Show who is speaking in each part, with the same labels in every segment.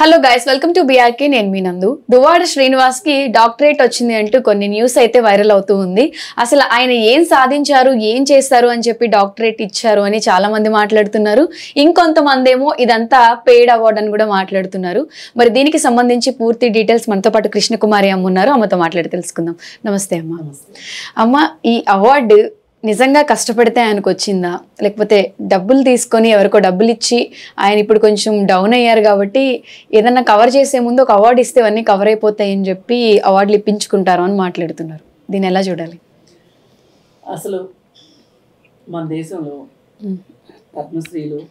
Speaker 1: Hello guys, welcome to BRK. నేను మీ నందు. దువ్వాడ శ్రీనివాస్ కి డాక్టరేట్ వచ్చింది అంటూ కొన్ని న్యూస్ అయితే వైరల్ అవుతూ ఉంది. అసలు ఆయన ఏం సాధించారు, ఏం చేస్తారు అని చెప్పి డాక్టరేట్ ఇచ్చారు అని చాలా మంది మాట్లాడుతున్నారు. ఇంకొంతమంది ఏమో ఇదంతా పెయిడ్ అవార్డ్ అని కూడా మాట్లాడుతున్నారు. మరి దీనికి సంబంధించి పూర్తి డీటెయిల్స్ మనతో పాటు కృష్ణకుమారి అమ్మ ఉన్నారు. అమ్మతో మాట్లాడి తెలుసుకుందాం. నమస్తే అమ్మ. అమ్మ, ఈ అవార్డు నిజంగా కష్టపడితే ఆయనకు వచ్చిందా, లేకపోతే డబ్బులు తీసుకొని ఎవరికో డబ్బులు ఇచ్చి ఆయన ఇప్పుడు కొంచెం డౌన్ అయ్యారు కాబట్టి ఏదన్నా కవర్ చేసే ముందు ఒక అవార్డు ఇస్తే అన్నీ కవర్ అయిపోతాయని చెప్పి అవార్డులు ఇప్పించుకుంటారు అని మాట్లాడుతున్నారు. దీన్ని ఎలా చూడాలి?
Speaker 2: అసలు మన దేశంలో పద్మశ్రీలు,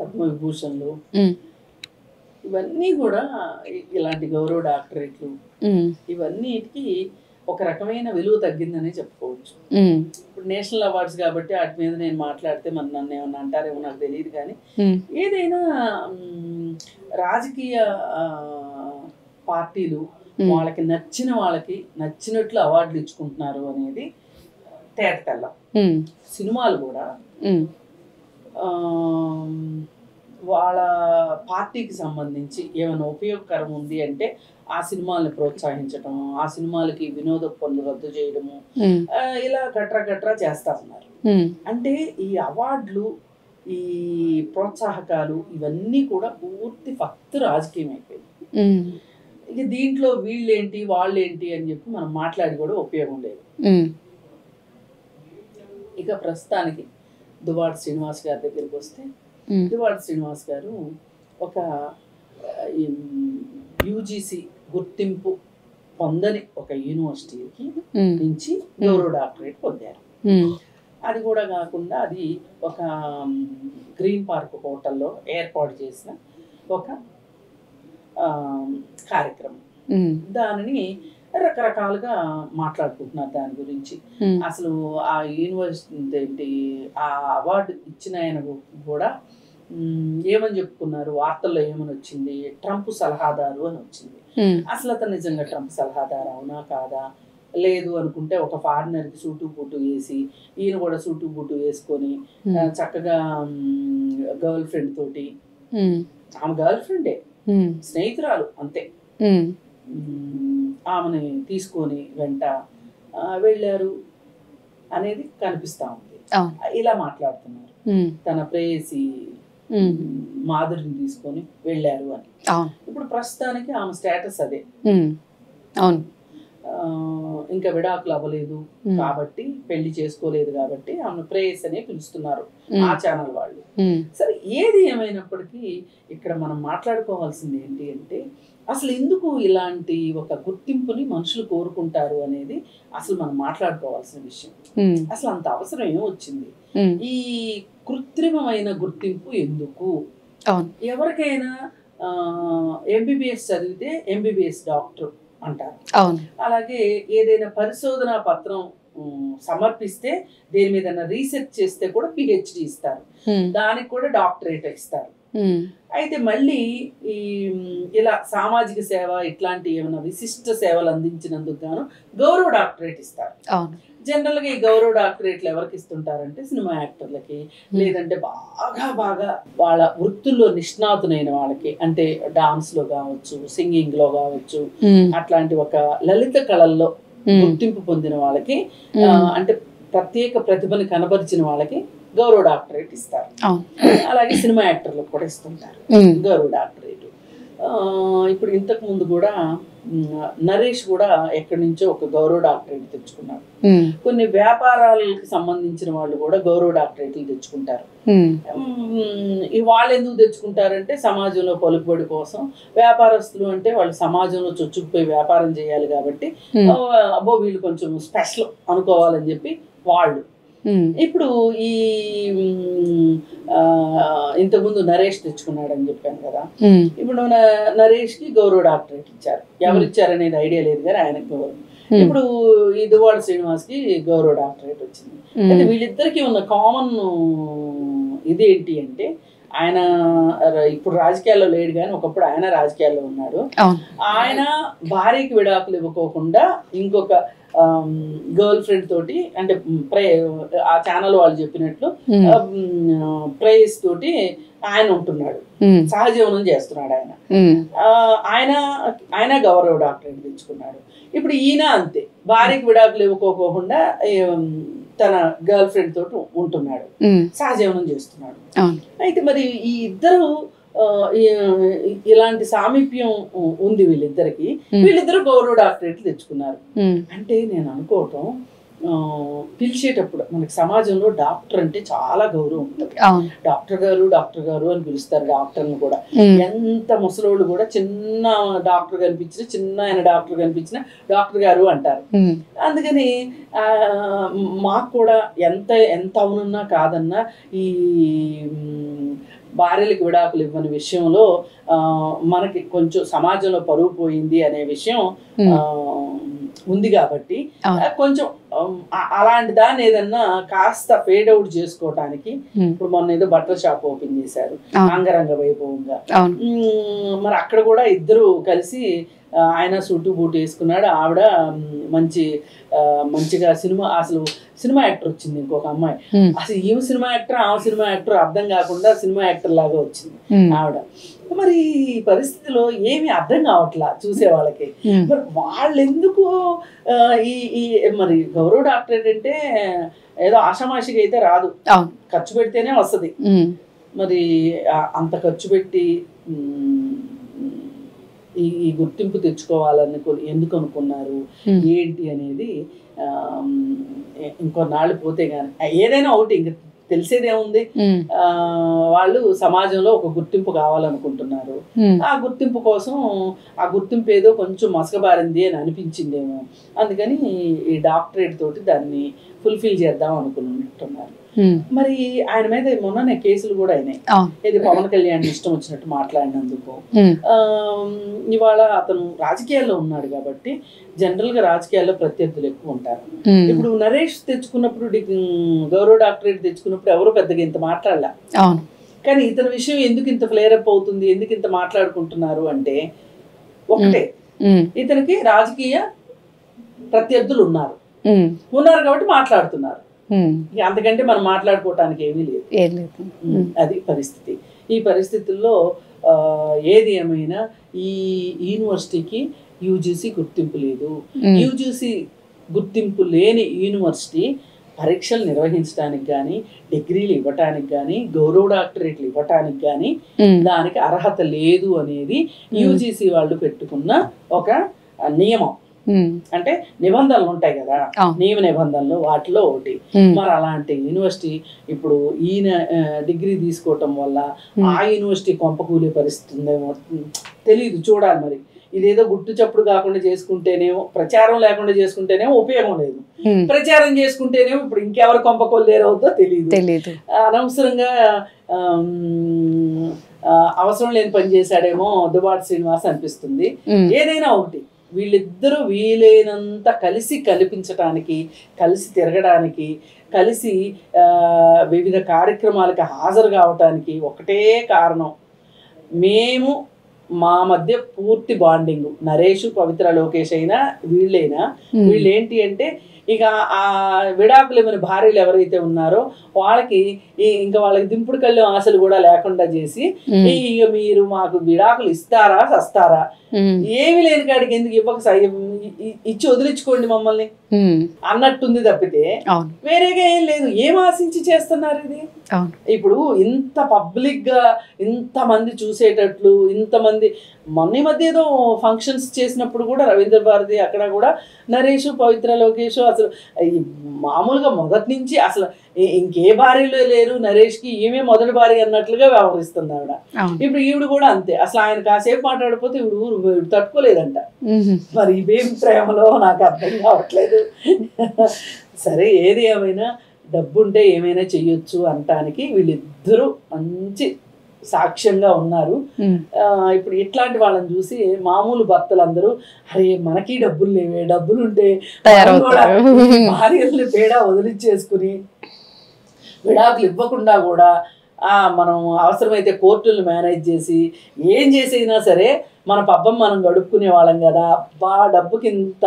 Speaker 2: పద్మవిభూషణ్లు ఇవన్నీ కూడా ఇలాంటి గౌరవ డాక్టరేట్లు ఇవన్నీకి ఒక రకమైన విలువ తగ్గిందనే చెప్పుకోవచ్చు. ఇప్పుడు నేషనల్ అవార్డ్స్ కాబట్టి వాటి మీద నేను మాట్లాడితే నన్ను ఏమన్నా అంటారేమో నాకు తెలియదు. కానీ ఏదైనా రాజకీయ పార్టీలు వాళ్ళకి నచ్చిన వాళ్ళకి నచ్చినట్లు అవార్డులు ఇచ్చుకుంటున్నారు అనేది తేట తెల్లం. సినిమాలు కూడా వాళ్ళ పార్టీకి సంబంధించి ఏమైనా ఉపయోగకరం ఉంది అంటే ఆ సినిమాలను ప్రోత్సహించడం, ఆ సినిమాలకి వినోద పనులు రద్దు చేయడము, ఇలా గట్రా చేస్తా ఉన్నారు. అంటే ఈ అవార్డులు, ఈ ప్రోత్సాహకాలు ఇవన్నీ కూడా పూర్తి ఫక్తు రాజకీయం అయిపోయింది. ఇక దీంట్లో వీళ్ళేంటి వాళ్ళేంటి అని చెప్పి మనం మాట్లాడి కూడా ఉపయోగం లేదు. ఇక ప్రస్తుతానికి దువ్వాడ శ్రీనివాస్ గారి దగ్గరికి వస్తే, దువ్వాడ శ్రీనివాస్ గారు ఒక యూజీసీ గుర్తింపు పొందని ఒక యూనివర్సిటీకి నుంచి గౌరవ డాక్టరేట్ పొందారు. అది కూడా కాకుండా అది ఒక గ్రీన్ పార్క్ హోటల్లో ఏర్పాటు చేసిన ఒక కార్యక్రమం. దానిని రకరకాలుగా మాట్లాడుకుంటున్నారు దాని గురించి. అసలు ఆ యూనివర్సిటీ ఆ అవార్డు ఇచ్చిన ఆయన కూడా ఏమని చెప్పుకున్నారు, వార్తల్లో ఏమని వచ్చింది, ట్రంప్ సలహాదారు అని వచ్చింది. అసలు అతను నిజంగా ట్రంప్ సలహాదారు అవునా కాదా, లేదు అనుకుంటే ఒక ఫారినర్ కి సూటు బూటు వేసి ఈయన కూడా సూటు బూటు వేసుకొని చక్కగా గర్ల్ ఫ్రెండ్ తోటి, ఆమె గర్ల్ ఫ్రెండే, స్నేహితురాలు అంతే, ఆమెని తీసుకొని వెంట వెళ్ళారు అనేది కనిపిస్తా ఉంది. ఇలా మాట్లాడుతున్నారు, తన ప్రేయసి మాధురిని తీసుకొని వెళ్ళారు అని. ఇప్పుడు ప్రస్తుతానికి ఆమె స్టేటస్ అదే. అవును, ఇంకా విడాకులు అవ్వలేదు కాబట్టి, పెళ్లి చేసుకోలేదు కాబట్టి ఆమె ప్రేయస్ అనే పిలుస్తున్నారు ఆ ఛానల్ వాళ్ళు. సరే, ఏది ఏమైనప్పటికీ ఇక్కడ మనం మాట్లాడుకోవాల్సింది ఏంటి అంటే, అసలు ఎందుకు ఇలాంటి ఒక గుర్తింపుని మనుషులు కోరుకుంటారు అనేది అసలు మనం మాట్లాడుకోవాల్సిన విషయం. అసలు అంత అవసరం ఏమొచ్చింది? ఈ కృత్రిమమైన గుర్తింపు ఎందుకు? ఎవరికైనా ఎంబీబీఎస్ చదివితే ఎంబీబీఎస్ డాక్టర్ అంటారు. అలాగే ఏదైనా పరిశోధనా పత్రం సమర్పిస్తే, దేని మీద రీసెర్చ్ చేస్తే కూడా పిహెచ్డి ఇస్తారు, దానికి కూడా డాక్టరేట్ ఇస్తారు. అయితే మళ్ళీ ఈ ఇలా సామాజిక సేవ ఇట్లాంటి ఏమైనా విశిష్ట సేవలు అందించినందుకు గాను గౌరవ డాక్టరేట్ ఇస్తారు. జనరల్ గా ఈ గౌరవ డాక్టరేట్లు ఎవరికి ఇస్తుంటారంటే సినిమా యాక్టర్లకి, లేదంటే బాగా వాళ్ళ వృత్తుల్లో నిష్ణాతునైన వాళ్ళకి, అంటే డాన్స్ లో కావచ్చు, సింగింగ్ లో కావచ్చు, అట్లాంటి ఒక లలిత కళల్లో గుర్తింపు పొందిన వాళ్ళకి, అంటే ప్రత్యేక ప్రతిభని కనబరిచిన వాళ్ళకి గౌరవ డాక్టరేట్ ఇస్తారు. అలాగే సినిమా యాక్టర్లకు కూడా ఇస్తుంటారు గౌరవ డాక్టరేట్. ఇప్పుడు ఇంతకు ముందు కూడా నరేష్ కూడా ఎక్కడి నుంచో ఒక గౌరవ డాక్టరేట్ తెచ్చుకున్నాడు. కొన్ని వ్యాపారాలకు సంబంధించిన వాళ్ళు కూడా గౌరవ డాక్టరేట్లు తెచ్చుకుంటారు. వాళ్ళు ఎందుకు తెచ్చుకుంటారంటే సమాజంలో పలుకుబడి కోసం. వ్యాపారస్తులు అంటే వాళ్ళు సమాజంలో చొచ్చుకుపోయి వ్యాపారం చేయాలి కాబట్టి, అబ్బో వీళ్ళు కొంచెం స్పెషల్ అనుకోవాలని చెప్పి వాళ్ళు. ఇప్పుడు ఈ ఇంతకుముందు నరేష్ తెచ్చుకున్నాడు అని చెప్పాను కదా, ఇప్పుడు నరేష్ కి గౌరవ డాక్టరేట్ ఇచ్చారు. ఎవరు ఇచ్చారనేది ఐడియా లేదు కానీ ఆయనకు గౌరవం. ఇప్పుడు ఈ దువ్వాడ శ్రీనివాస్ కి గౌరవ డాక్టరేట్ వచ్చింది. అయితే వీళ్ళిద్దరికి ఉన్న కామన్ ఇదేంటి అంటే, ఆయన ఇప్పుడు రాజకీయాల్లో లేడు కానీ ఒకప్పుడు ఆయన రాజకీయాల్లో ఉన్నాడు. ఆయన భార్యకి విడాకులు ఇవ్వకోకుండా ఇంకొక గర్ల్ ఫ్రెండ్ తోటి అంటే ఆ ఛానల్ వాళ్ళు చెప్పినట్లు ప్రేయస్ తోటి ఆయన ఉంటున్నాడు, సహజీవనం చేస్తున్నాడు. ఆయన గౌరవ డాక్టరేట్ తెచ్చుకున్నాడు. ఇప్పుడు ఈయన అంతే, భార్యకి విడాకులు ఇవ్వకోకుండా తన గర్ల్ ఫ్రెండ్ తోటి ఉంటున్నాడు, సహజీవనం చేస్తున్నాడు. అయితే మరి ఈ ఇద్దరు ఇలాంటి సామీప్యం ఉంది వీళ్ళిద్దరికి, వీళ్ళిద్దరు గౌరవ డాక్టరేట్లు తెచ్చుకున్నారు. అంటే నేను అనుకోవటం, పిలిచేటప్పుడు మనకి సమాజంలో డాక్టర్ అంటే చాలా గౌరవం ఉంటుంది. డాక్టర్ గారు అని పిలుస్తారు డాక్టర్ని కూడా. ఎంత ముసలోళ్ళు కూడా చిన్న డాక్టర్ కనిపించిన, చిన్న ఆయన డాక్టర్ కనిపించిన డాక్టర్ గారు అంటారు. అందుకని మాకు కూడా ఎంత అవునన్నా కాదన్నా ఈ భార్యలకు విడాకులు ఇవ్వని విషయంలో మనకి కొంచెం సమాజంలో పరువు పోయింది అనే విషయం ఉంది కాబట్టి కొంచెం అలాంటి దాన్ని ఏదన్నా కాస్త ఫేడ్ అవుట్ చేసుకోవటానికి ఇప్పుడు మొన్న ఏదో బట్టల షాప్ ఓపెన్ చేశారు అంగరంగ వైభవంగా. మరి అక్కడ కూడా ఇద్దరు కలిసి, ఆయన సూటు బూటు వేసుకున్నాడు, ఆవిడ మంచిగా సినిమా యాక్టర్ వచ్చింది ఇంకొక అమ్మాయి. అసలు ఈమె సినిమా యాక్టర్ ఆమె సినిమా యాక్టర్ అర్థం కాకుండా సినిమా యాక్టర్ లాగా వచ్చింది ఆవిడ. మరి ఈ పరిస్థితిలో ఏమి అర్థం కావట్లా చూసే వాళ్ళకి. మరి వాళ్ళు ఎందుకు ఈ మరి గౌరవ డాక్టరేట్ అంటే ఏదో ఆషామాషిగా అయితే రాదు, ఖర్చు పెడితేనే వస్తుంది. మరి అంత ఖర్చు పెట్టి ఈ గుర్తింపు తెచ్చుకోవాలని ఎందుకు అనుకున్నారు ఏంటి అనేది ఇంకొన్నాళ్ళు పోతే గానీ ఏదైనా ఒకటి ఇంక తెలిసేదేముంది. వాళ్ళు సమాజంలో ఒక గుర్తింపు కావాలనుకుంటున్నారు. ఆ గుర్తింపు కోసం ఆ గుర్తింపు ఏదో కొంచెం మసకబారింది అని అనిపించిందేమో, అందుకని ఈ డాక్టరేట్ తోటి దాన్ని ఫుల్ఫిల్ చేద్దాం అనుకుంటున్నారు. మరి ఆయన మీద మొన్ననే కేసులు కూడా అయినాయి. ఇది పవన్ కళ్యాణ్ ఇష్టం వచ్చినట్టు మాట్లాడినందుకు. ఇవాళ అతను రాజకీయాల్లో ఉన్నాడు కాబట్టి జనరల్ గా రాజకీయాల్లో ప్రత్యర్థులు ఎక్కువ ఉంటారు. ఇప్పుడు నరేష్ తెచ్చుకున్నప్పుడు గౌరవ డాక్టరేట్ తెచ్చుకున్నప్పుడు ఎవరు పెద్దగా ఇంత మాట్లాడలే. కానీ ఇతని విషయం ఎందుకు ఇంత ఫ్లేరప్ అవుతుంది, ఎందుకు ఇంత మాట్లాడుకుంటున్నారు అంటే ఒకటే, ఇతనికి రాజకీయ ప్రత్యర్థులు ఉన్నారు కాబట్టి మాట్లాడుతున్నారు. అంతకంటే మనం మాట్లాడుకోవటానికి ఏమీ లేదు. అది పరిస్థితి. ఈ పరిస్థితుల్లో ఏది ఏమైనా ఈ యూనివర్సిటీకి యూజీసీ గుర్తింపు లేదు. యూజీసీ గుర్తింపు లేని యూనివర్సిటీ పరీక్షలు నిర్వహించడానికి కానీ, డిగ్రీలు ఇవ్వటానికి కానీ, గౌరవ డాక్టరేట్లు ఇవ్వటానికి కానీ దానికి అర్హత లేదు అనేది యూజీసీ వాళ్ళు పెట్టుకున్న ఒక నియమం. అంటే నిబంధనలు ఉంటాయి కదా, నియమ నిబంధనలు, వాటిలో ఒకటి. మరి అలాంటి యూనివర్సిటీ ఇప్పుడు ఈయన డిగ్రీ తీసుకోవటం వల్ల ఆ యూనివర్సిటీ కొంపకూలే పరిస్థితి ఉందేమో తెలియదు, చూడాలి. మరి ఇదేదో గుట్టు చప్పుడు కాకుండా చేసుకుంటేనేమో, ప్రచారం లేకుండా చేసుకుంటేనేమో ఉపయోగం లేదు, ప్రచారం చేసుకుంటేనేమో ఇప్పుడు ఇంకెవరు కొంపకొల్లేరవుద్దో తెలియదు. అనవసరంగా అవసరం లేని పని చేశాడేమో దువ్వాడ శ్రీనివాస్ అనిపిస్తుంది. ఏదైనా ఒకటి, వీళ్ళిద్దరూ వీలైనంత కలిసి కల్పించటానికి, కలిసి తిరగడానికి, కలిసి వివిధ కార్యక్రమాలకు హాజరు కావటానికి ఒకటే కారణం, మేము మా మధ్య పూర్తి బాండింగ్. నరేష్, పవిత్ర, లోకేష్ అయినా వీళ్ళైనా, వీళ్ళేంటి అంటే ఇక ఆ విడాకులు ఏమైనా భార్యలు ఎవరైతే ఉన్నారో వాళ్ళకి ఇంకా వాళ్ళకి దింపుడు కళ్ళు ఆశలు కూడా లేకుండా చేసి, ఇక మీరు మాకు విడాకులు ఇస్తారా సస్తారా, ఏమి లేని కాడికి ఎందుకు ఇచ్చి వదిలించుకోండి మమ్మల్ని అన్నట్టుంది తప్పితే వేరేగా ఏం లేదు. ఏం ఆశించి చేస్తున్నారు ఇది? ఇప్పుడు ఇంత పబ్లిక్ గా ఇంతమంది చూసేటట్లు, ఇంతమంది మొన్న మధ్య ఏదో ఫంక్షన్స్ చేసినప్పుడు కూడా రవీంద్ర భారతి అక్కడ కూడా నరేష్, పవిత్ర, లోకేష్ అసలు మామూలుగా మొదటి నుంచి అసలు ఇంకే భార్యలు లేరు నరేష్కి, ఈమె మొదటి భార్య అన్నట్లుగా వ్యవహరిస్తుంది ఆవిడ. ఇప్పుడు ఈవిడ కూడా అంతే. అసలు ఆయన కాసేపు మాట్లాడిపోతే ఈవిడ తట్టుకోలేదంట. మరి ఇవేం ప్రేమలో నాకు అర్థం కావట్లేదు. సరే, ఏది ఏమైనా డబ్బుంటే ఏమైనా చెయ్యొచ్చు అనటానికి వీళ్ళిద్దరూ మంచి సాక్ష్యంగా ఉన్నారు. ఇప్పుడు ఇట్లాంటి వాళ్ళని చూసి మామూలు భర్తలందరూ అరే మనకి డబ్బులు లేవే, డబ్బులుంటే భార్యల్ని తేడా వదిలించేసుకుని విడాకులు ఇవ్వకుండా కూడా మనం అవసరమైతే కోర్టులు మేనేజ్ చేసి ఏం చేసినా సరే మన పబ్బం మనం గడుపుకునే వాళ్ళం కదా, డబ్బుకి ఇంత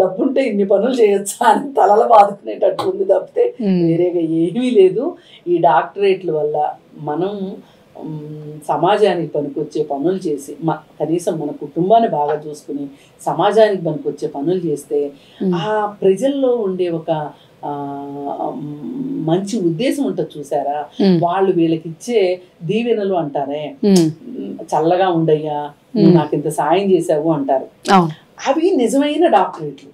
Speaker 2: డబ్బుంటే ఇన్ని పనులు చేయొచ్చా అని తలలు బాదుకునేటట్టు ఉంది తప్పితే వేరేగా ఏమీ లేదు. ఈ డాక్టరేట్ల వల్ల మనం సమాజానికి పనికొచ్చే పనులు చేసి కనీసం మన కుటుంబాన్ని బాగా చూసుకుని సమాజానికి పనికొచ్చే పనులు చేస్తే ఆ ప్రజల్లో ఉండే ఒక మంచి ఉద్దేశం ఉంటుంది చూసారా, వాళ్ళు వీళ్ళకి ఇచ్చే దీవెనలు అంటారే, చల్లగా ఉండయ్యా నువ్వు నాకు ఇంత సాయం చేసావు అంటారు, అవి నిజమైన డాక్టరేట్లు.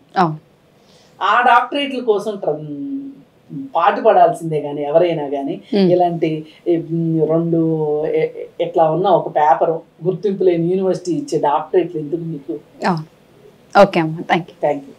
Speaker 2: ఆ డాక్టరేట్ల కోసం పాటు పడాల్సిందే కానీ ఎవరైనా కానీ ఇలాంటి 2 ఎట్లా ఉన్న ఒక పేపర్ గుర్తింపు లేని యూనివర్సిటీ ఇచ్చే డాక్టరేట్లు ఎందుకు మీకు?
Speaker 1: ఓకే అమ్మా, థ్యాంక్ యూ.